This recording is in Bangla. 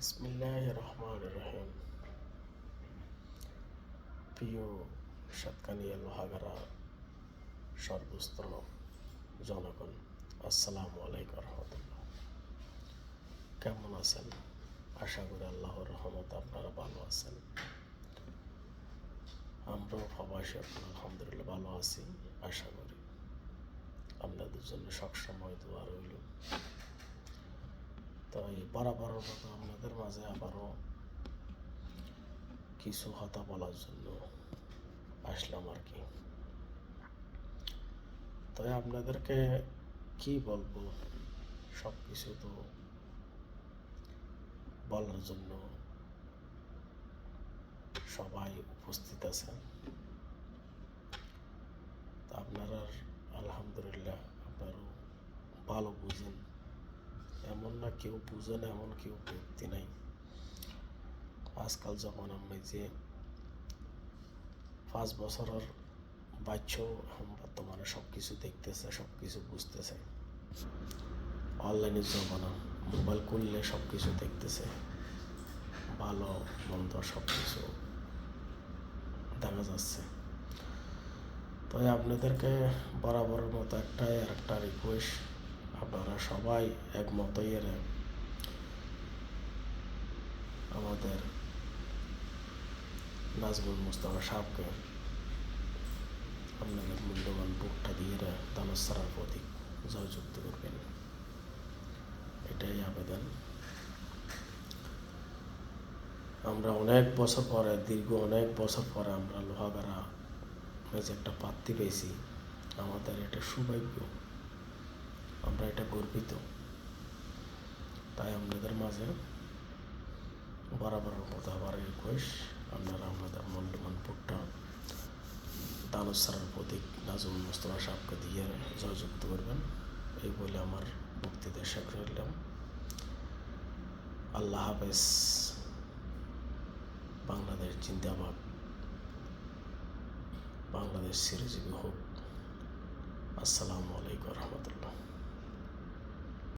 বিসমিল্লাহির রহমানির রহিম। প্রিয় সাতকানিয়া লোহাগাড়া সর্বস্তর জনগণ, আসসালামু আলাইকুম রহমতুল্লাহ। কেমন আছেন? আশা করি আল্লাহর রহমত আপনারা ভালো আছেন। আমরাও প্রবাসী আলহামদুলিল্লাহ ভালো আছি। আশা করি আপনাদের জন্য সবসময় দোয়া রইল। তাই বরাবরের মতো আপনাদের মাঝে আবারও কিছু কথা বলার জন্য আসলাম আর কি। তাই আপনাদেরকে কি বলবো, সব কিছু তো বলার জন্য সবাই উপস্থিত আছেন। তা আপনারা আলহামদুলিল্লাহ আপনারও ভালো বুঝেন, এমন না কেউ বুঝে না, এমন কেউ ব্যক্তি নাই। আজকাল যখন আমি যে 5 বছরের বাচ্চাও বর্তমানে সব কিছু দেখতেছে, সব কিছু বুঝতেছে। অনলাইনের জমানা, মোবাইল করলে সব কিছু দেখতেছে, ভালো মন্দ সব কিছু দেখা যাচ্ছে। তাই আপনাদেরকে বরাবরের মতো একটা রিকোয়েস্ট, আপনারা সবাই একমতই আমাদের নাজমুল মুস্তাফা সাহেবকে আপনাদের মূল্যবান ভোটটা দিয়ে দানসারার প্রতীক জয়যুক্ত করবেন, এটাই আবেদন। আমরা দীর্ঘ অনেক বছর পরে আমরা লোহাগাড়া যে একটা প্রার্থী পেয়েছি, আমাদের এটা সৌভাগ্য, আমরা এটা গর্বিত। তাই আপনাদের মাঝে বরাবরের মতো আবার রিকোয়েস্ট, আপনারা আপনাদের মূল্যবান ভোটটা দানসারার প্রতীক নাজমুল মুস্তাফা সাহেবকে দিয়ে জয়যুক্ত করবেন, এই বলে আমার বক্তৃতা শেষ করলাম। আল্লাহ হাফেজ। বাংলাদেশ জিন্দাবাদ, বাংলাদেশ চিরজীবী হোক। আসসালামু আলাইকুম রহমতুল্লাহ।